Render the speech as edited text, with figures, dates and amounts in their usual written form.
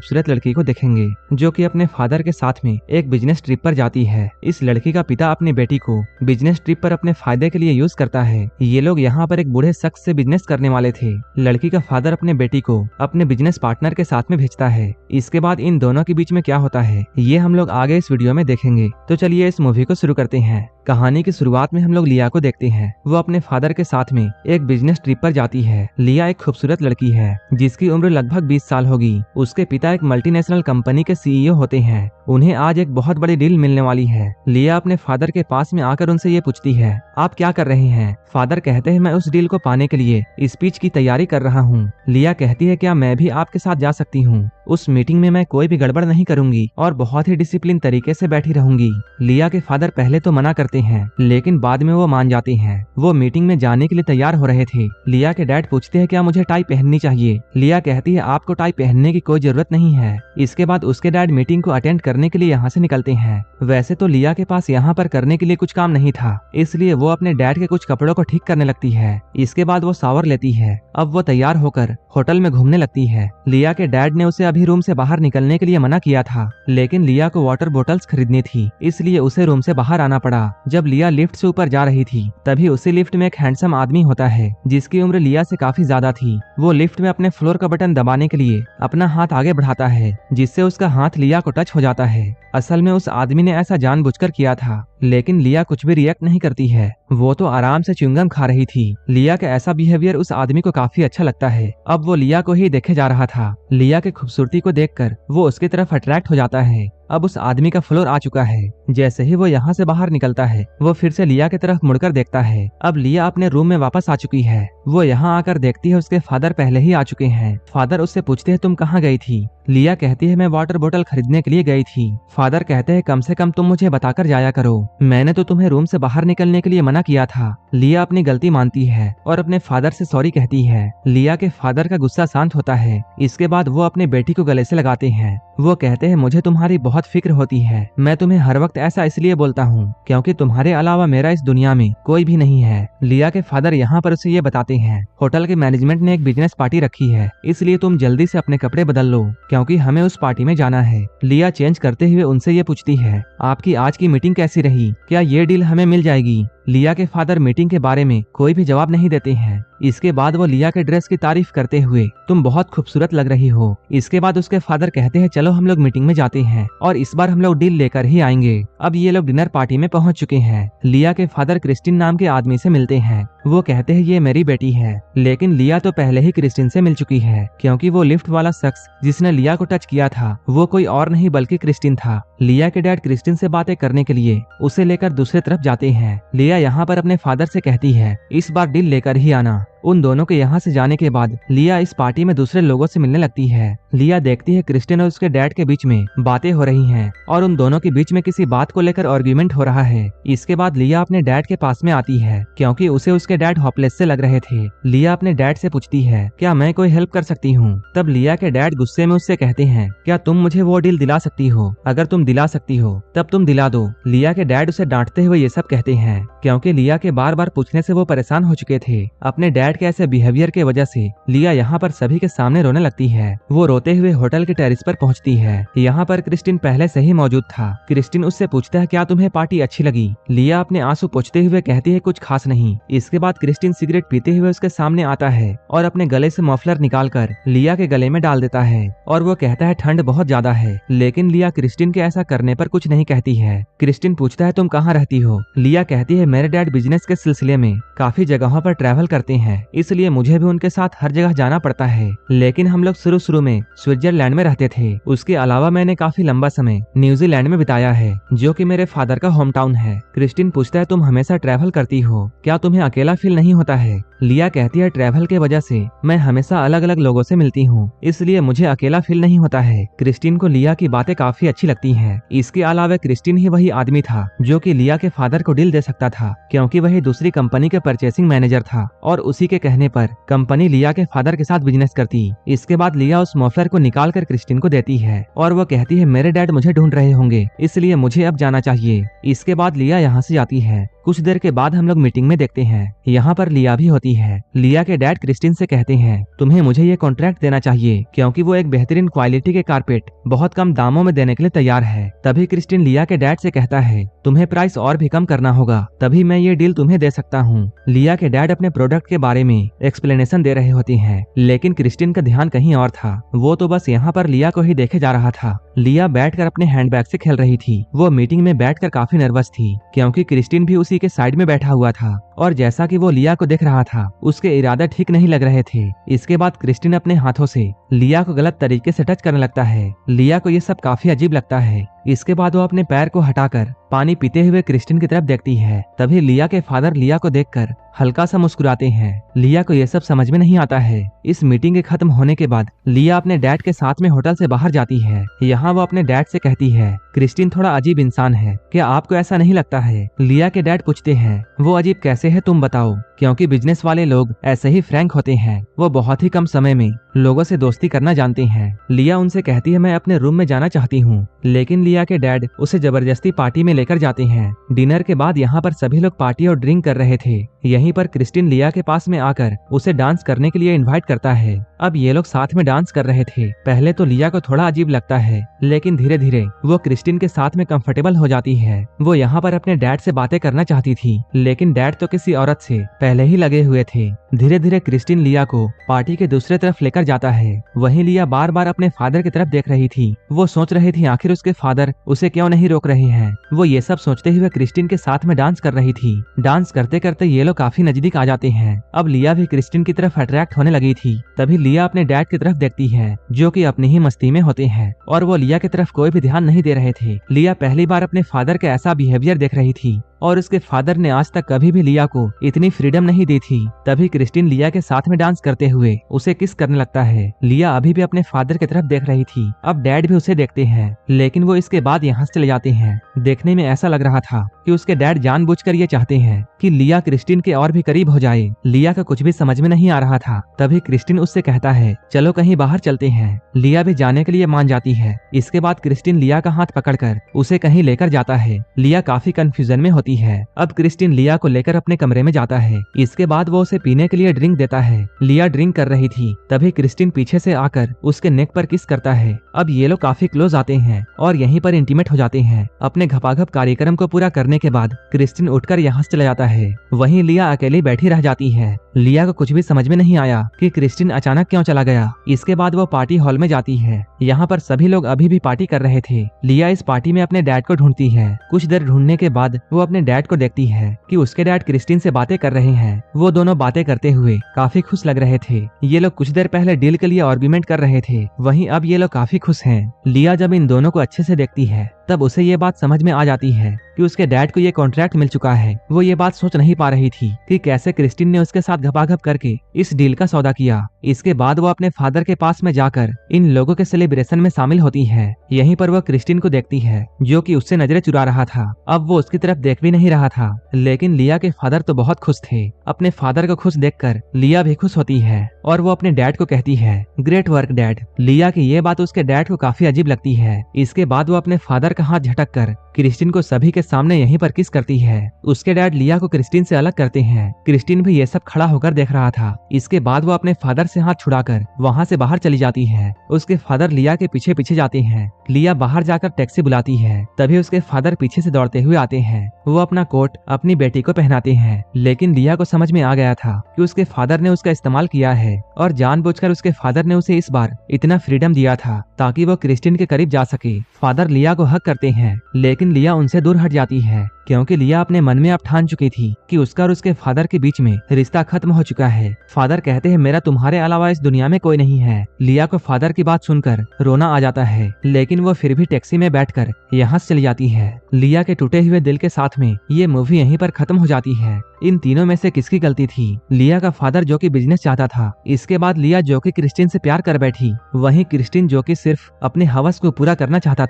खूबसूरत लड़की को देखेंगे जो कि अपने फादर के साथ में एक बिजनेस ट्रिप पर जाती है। इस लड़की का पिता अपनी बेटी को बिजनेस ट्रिप पर अपने फायदे के लिए यूज करता है। ये लोग यहाँ पर एक बूढ़े शख्स से बिजनेस करने वाले थे। लड़की का फादर अपने बेटी को अपने बिजनेस पार्टनर के साथ में भेजता है। इसके बाद इन दोनों के बीच में क्या होता है ये हम लोग आगे इस वीडियो में देखेंगे। तो चलिए इस मूवी को शुरू करते हैं। कहानी की शुरुआत में हम लोग लिया को देखते हैं। वो अपने फादर के साथ में एक बिजनेस ट्रिप पर जाती है। लिया एक खूबसूरत लड़की है जिसकी उम्र लगभग 20 साल होगी। उसके पिता एक मल्टीनेशनल कंपनी के सीईओ होते हैं। उन्हें आज एक बहुत बड़ी डील मिलने वाली है। लिया अपने फादर के पास में आकर उनसे ये पूछती है, आप क्या कर रहे हैं? फादर कहते हैं, मैं उस डील को पाने के लिए स्पीच की तैयारी कर रहा हूँ। लिया कहती है, क्या मैं भी आपके साथ जा सकती हूँ? उस मीटिंग में मैं कोई भी गड़बड़ नहीं करूंगी और बहुत ही डिसिप्लिन तरीके से बैठी रहूंगी। लिया के फादर पहले तो मना करते हैं लेकिन बाद में वो मान जाते हैं। वो मीटिंग में जाने के लिए तैयार हो रहे थे। लिया के डैड पूछते हैं, क्या मुझे टाई पहननी चाहिए? लिया कहती है, आपको टाई पहनने की कोई जरूरत नहीं है। इसके बाद उसके डैड मीटिंग को अटेंड करने के लिए यहाँ से निकलते हैं। वैसे तो लिया के पास यहाँ पर करने के लिए कुछ काम नहीं था, इसलिए वो अपने डैड के कुछ कपड़ों को ठीक करने लगती है। इसके बाद वो शावर लेती है। अब वो तैयार होकर होटल में घूमने लगती है। लिया के डैड ने उसे अभी रूम से बाहर निकलने के लिए मना किया था, लेकिन लिया को वाटर बोतल्स खरीदनी थी, इसलिए उसे रूम से बाहर आना पड़ा। जब लिया लिफ्ट से ऊपर जा रही थी तभी उसी लिफ्ट में एक हैंडसम आदमी होता है जिसकी उम्र लिया से काफी ज्यादा थी। वो लिफ्ट में अपने फ्लोर का बटन दबाने के लिए अपना हाथ आगे बढ़ाता है जिससे उसका हाथ लिया को टच हो जाता है। असल में उस आदमी ने ऐसा जानबूझकर किया था, लेकिन लिया कुछ भी रिएक्ट नहीं करती है। वो तो आराम से च्युइंगम खा रही थी। लिया का ऐसा बिहेवियर उस आदमी को काफी अच्छा लगता है। अब वो लिया को ही देखे जा रहा था। लिया के खूबसूरती को देखकर वो उसकी तरफ अट्रैक्ट हो जाता है। अब उस आदमी का फ्लोर आ चुका है। जैसे ही वो यहाँ से बाहर निकलता है वो फिर से लिया की तरफ मुड़कर देखता है। अब लिया अपने रूम में वापस आ चुकी है। वो यहाँ आकर देखती है उसके फादर पहले ही आ चुके हैं। फादर उससे पूछते हैं, तुम कहाँ गई थी? लिया कहती है, मैं वाटर बोतल खरीदने के लिए गई थी। फादर कहते हैं, कम से कम तुम मुझे बताकर जाया करो, मैंने तो तुम्हें रूम से बाहर निकलने के लिए मना किया था। लिया अपनी गलती मानती है और अपने फादर से सॉरी कहती है। लिया के फादर का गुस्सा शांत होता है। इसके बाद वो अपने बेटी को गले से लगाते हैं। वो कहते हैं, मुझे तुम्हारी बहुत फिक्र होती है। मैं तुम्हें हर वक्त ऐसा इसलिए बोलता हूँ क्योंकि तुम्हारे अलावा मेरा इस दुनिया में कोई भी नहीं है। लिया के फादर यहाँ पर उसे ये बताते हैं, होटल के मैनेजमेंट ने एक बिजनेस पार्टी रखी है, इसलिए तुम जल्दी से अपने कपड़े बदल लो क्योंकि हमें उस पार्टी में जाना है। लिया चेंज करते हुए उनसे ये पूछती है, आपकी आज की मीटिंग कैसी रही? क्या ये डील हमें मिल जाएगी? लिया के फादर मीटिंग के बारे में कोई भी जवाब नहीं देते हैं। इसके बाद वो लिया के ड्रेस की तारीफ करते हुए, तुम बहुत खूबसूरत लग रही हो। इसके बाद उसके फादर कहते हैं, चलो हम लोग मीटिंग में जाते हैं और इस बार हम लोग डील लेकर ही आएंगे। अब ये लोग डिनर पार्टी में पहुंच चुके हैं। लिया के फादर क्रिस्टिन नाम के आदमी से मिलते हैं। वो कहते हैं, ये मेरी बेटी है, लेकिन लिया तो पहले ही क्रिस्टिन से मिल चुकी है क्योंकि वो लिफ्ट वाला शख्स जिसने लिया को टच किया था वो कोई और नहीं बल्कि क्रिस्टिन था। लिया के डैड क्रिस्टिन से बातें करने के लिए उसे लेकर दूसरी तरफ जाते हैं। लिया यहाँ पर अपने फादर से कहती है, इस बार डील लेकर ही आना। उन दोनों के यहाँ से जाने के बाद लिया इस पार्टी में दूसरे लोगों से मिलने लगती है। लिया देखती है क्रिस्टिन और उसके डैड के बीच में बातें हो रही हैं और उन दोनों के बीच में किसी बात को लेकर आर्ग्यूमेंट हो रहा है। इसके बाद लिया अपने डैड के पास में आती है क्योंकि उसे उसके डैड होपलेस से लग रहे थे। लिया अपने डैड से पूछती है, क्या मैं कोई हेल्प कर सकती हूँ? तब लिया के डैड गुस्से में उससे कहते हैं, क्या तुम मुझे वो डील दिला सकती हो? अगर तुम दिला सकती हो तब तुम दिला दो। लिया के डैड उसे डांटते हुए ये सब कहते हैं क्योंकि लिया के बार बार पूछने से वो परेशान हो चुके थे। अपने डैड के ऐसे बिहेवियर के वजह से लिया यहाँ पर सभी के सामने रोने लगती है। वो रोते हुए होटल के टेरिस पर पहुँचती है। यहाँ पर क्रिस्टिन पहले से ही मौजूद था। क्रिस्टिन उससे पूछता है, क्या तुम्हें पार्टी अच्छी लगी? लिया अपने आंसू पोंछते हुए कहती है, कुछ खास नहीं। इसके बाद क्रिस्टिन सिगरेट पीते हुए उसके सामने आता है और अपने गले से मफलर निकालकर लिया के गले में डाल देता है और वो कहता है, ठंड बहुत ज्यादा है। लेकिन लिया क्रिस्टिन के ऐसा करने पर कुछ नहीं कहती है। क्रिस्टिन पूछता है, तुम कहाँ रहती हो? लिया कहती है, मेरे डैड बिजनेस के सिलसिले में काफी जगहों पर ट्रैवल करते हैं, इसलिए मुझे भी उनके साथ हर जगह जाना पड़ता है। लेकिन हम लोग शुरू में स्विट्जरलैंड में रहते थे। उसके अलावा मैंने काफी लंबा समय न्यूजीलैंड में बिताया है जो कि मेरे फादर का होम टाउन है। क्रिस्टिन पूछता है, तुम हमेशा ट्रैवल करती हो, क्या तुम्हें अकेला फील नहीं होता है? लिया कहती है, ट्रैवल के वजह से मैं हमेशा अलग अलग लोगों से मिलती हूँ, इसलिए मुझे अकेला फील नहीं होता है। क्रिस्टिन को लिया की बातें काफी अच्छी लगती हैं। इसके अलावा क्रिस्टिन ही वही आदमी था जो कि लिया के फादर को डील दे सकता था क्योंकि वही दूसरी कंपनी के परचेसिंग मैनेजर था और उसी के कहने पर कंपनी लिया के फादर के साथ बिजनेस करती। इसके बाद लिया उस मफलर को निकाल कर क्रिस्टिन को देती है और वो कहती है, मेरे डैड मुझे ढूंढ रहे होंगे, इसलिए मुझे अब जाना चाहिए। इसके बाद लिया यहाँ से जाती है। कुछ देर के बाद हम लोग मीटिंग में देखते हैं यहाँ पर लिया भी होती है। लिया के डैड क्रिस्टिन से कहते हैं तुम्हें मुझे ये कॉन्ट्रैक्ट देना चाहिए क्योंकि वो एक बेहतरीन क्वालिटी के कारपेट बहुत कम दामों में देने के लिए तैयार है। तभी क्रिस्टिन लिया के डैड से कहता है तुम्हें प्राइस और भी कम करना होगा तभी मैं ये डील तुम्हें दे सकता हूँ। लिया के डैड अपने प्रोडक्ट के बारे में एक्सप्लेनेशन दे रहे होते हैं लेकिन क्रिस्टिन का ध्यान कहीं और था। वो तो बस यहाँ पर लिया को ही देखे जा रहा था। लिया बैठकर अपने हैंडबैग से खेल रही थी। वो मीटिंग में बैठकर काफी नर्वस थी क्योंकि क्रिस्टिन भी उसी के साइड में बैठा हुआ था और जैसा कि वो लिया को देख रहा था उसके इरादे ठीक नहीं लग रहे थे। इसके बाद क्रिस्टिन अपने हाथों से लिया को गलत तरीके से टच करने लगता है। लिया को ये सब काफी अजीब लगता है। इसके बाद वो अपने पैर को हटाकर पानी पीते हुए क्रिस्टिन की तरफ देखती है। तभी लिया के फादर लिया को देखकर हल्का सा मुस्कुराते हैं। लिया को ये सब समझ में नहीं आता है। इस मीटिंग के खत्म होने के बाद लिया अपने डैड के साथ में होटल से बाहर जाती है। यहाँ वो अपने डैड से कहती है क्रिस्टिन थोड़ा अजीब इंसान है, क्या आपको ऐसा नहीं लगता है? लिया के डैड पूछते हैं वो अजीब कैसे है तुम बताओ? क्योंकि बिजनेस वाले लोग ऐसे ही फ्रैंक होते हैं। वो बहुत ही कम समय में लोगों से दोस्ती करना जानते हैं। लिया उनसे कहती है मैं अपने रूम में जाना चाहती हूँ लेकिन लिया के डैड उसे जबरदस्ती पार्टी में लेकर जाते हैं। डिनर के बाद यहाँ पर सभी लोग पार्टी और ड्रिंक कर रहे थे। यहीं पर क्रिस्टिन लिया के पास में आकर उसे डांस करने के लिए इनवाइट करता है। अब ये लोग साथ में डांस कर रहे थे। पहले तो लिया को थोड़ा अजीब लगता है लेकिन धीरे धीरे वो क्रिस्टिन के साथ में कंफर्टेबल हो जाती है। वो यहाँ पर अपने डैड से बातें करना चाहती थी लेकिन डैड तो किसी औरत से पहले ही लगे हुए थे। धीरे धीरे क्रिस्टिन लिया को पार्टी के दूसरे तरफ लेकर जाता है। वहीं लिया बार बार अपने फादर की तरफ देख रही थी। वो सोच रही थी आखिर उसके फादर उसे क्यों नहीं रोक रहे हैं। वो ये सब सोचते हुए क्रिस्टिन के साथ में डांस कर रही थी। डांस करते करते ये लोग काफी नजदीक आ जाते हैं। अब लिया भी क्रिस्टिन की तरफ अट्रैक्ट होने लगी थी। तभी लिया अपने डैड की तरफ देखती है जो कि अपनी ही मस्ती में होते हैं और वो लिया की तरफ कोई भी ध्यान नहीं दे रहे थे। लिया पहली बार अपने फादर का ऐसा बिहेवियर देख रही थी और उसके फादर ने आज तक कभी भी लिया को इतनी फ्रीडम नहीं दी थी। तभी क्रिस्टिन लिया के साथ में डांस करते हुए उसे किस करने लगता है। लिया अभी भी अपने फादर की तरफ देख रही थी। अब डैड भी उसे देखते हैं लेकिन वो इसके बाद यहाँ से चले जाते हैं। देखने में ऐसा लग रहा था कि उसके डैड जानबूझकर ये चाहते हैं कि लिया क्रिस्टिन के और भी करीब हो जाए। लिया का कुछ भी समझ में नहीं आ रहा था। तभी क्रिस्टिन उससे कहता है चलो कहीं बाहर चलते हैं। लिया भी जाने के लिए मान जाती है। इसके बाद क्रिस्टिन लिया का हाथ पकड़कर उसे कहीं लेकर जाता है। लिया काफी कंफ्यूजन में होती है। अब क्रिस्टिन लिया को लेकर अपने कमरे में जाता है। इसके बाद वो उसे पीने के लिए ड्रिंक देता है। लिया ड्रिंक कर रही थी तभी क्रिस्टिन पीछे से आकर उसके नेक पर किस करता है। अब ये लोग काफी क्लोज आते हैं और यहीं पर इंटीमेट हो जाते हैं। अपने घपाघप कार्यक्रम को पूरा करने के बाद क्रिस्टिन उठकर यहाँ से चला जाता है। वहीं लिया अकेली बैठी रह जाती है। लिया को कुछ भी समझ में नहीं आया कि क्रिस्टिन अचानक क्यों चला गया। इसके बाद वो पार्टी हॉल में जाती है। यहाँ पर सभी लोग अभी भी पार्टी कर रहे थे। लिया इस पार्टी में अपने डैड को ढूंढती है। कुछ देर ढूंढने के बाद वो अपने डैड को देखती है कि उसके डैड क्रिस्टिन से बातें कर रहे हैं। वो दोनों बातें करते हुए काफी खुश लग रहे थे। ये लोग कुछ देर पहले डील के लिए आर्गुमेंट कर रहे थे। वहीं अब ये लोग काफी खुश हैं। लिया जब इन दोनों को अच्छे से देखती है तब उसे ये बात समझ में आ जाती है कि उसके डैड को ये कॉन्ट्रैक्ट मिल चुका है। वो ये बात सोच नहीं पा रही थी कि कैसे क्रिस्टिन ने उसके साथ घपाघप करके इस डील का सौदा किया। इसके बाद वो अपने फादर के पास में जाकर इन लोगों के सेलिब्रेशन में शामिल होती है। यहीं पर वो क्रिस्टिन को देखती है जो कि उससे नजरें चुरा रहा था। अब वो उसकी तरफ देख भी नहीं रहा था लेकिन लिया के फादर तो बहुत खुश थे। अपने फादर को खुश देखकर लिया भी खुश होती है और वो अपने डैड को कहती है ग्रेट वर्क डैड। लिया की ये बात उसके डैड को काफी अजीब लगती है। इसके बाद वो अपने फादर का हाथ झटक कर क्रिस्टिन को सभी के सामने यहीं पर किस करती है। उसके डैड लिया को क्रिस्टिन से अलग करते हैं। क्रिस्टिन भी ये सब खड़ा होकर देख रहा था। इसके बाद वो अपने फादर से हाथ छुड़ाकर वहाँ से बाहर चली जाती है। उसके फादर लिया के पीछे पीछे जाते हैं। लिया बाहर जाकर टैक्सी बुलाती है। तभी उसके फादर पीछे से दौड़ते हुए आते हैं। वो अपना कोट अपनी बेटी को पहनाते हैं लेकिन लिया को समझ में आ गया था कि उसके फादर ने उसका इस्तेमाल किया है और जानबूझकर उसके फादर ने उसे इस बार इतना फ्रीडम दिया था ताकि वो क्रिस्टिन के करीब जा सके। फादर लिया को हक करते हैं लेकिन लिया उनसे दूर हट जाती है क्योंकि लिया अपने मन में अब ठान चुकी थी कि उसका और उसके फादर के बीच में रिश्ता खत्म हो चुका है। फादर कहते हैं मेरा तुम्हारे अलावा इस दुनिया में कोई नहीं है। लिया को फादर की बात सुनकर रोना आ जाता है लेकिन वो फिर भी टैक्सी में बैठकर यहाँ से चली जाती है। लिया के टूटे हुए दिल के साथ में ये मूवी यहीं पर खत्म हो जाती है। इन तीनों में से किसकी गलती थी? लिया का फादर जो कि बिजनेस चाहता था। इसके बाद लिया जो कि क्रिस्टिन से प्यार कर बैठी, वहीं क्रिस्टिन जो कि सिर्फ अपने हवस को पूरा करना चाहता था।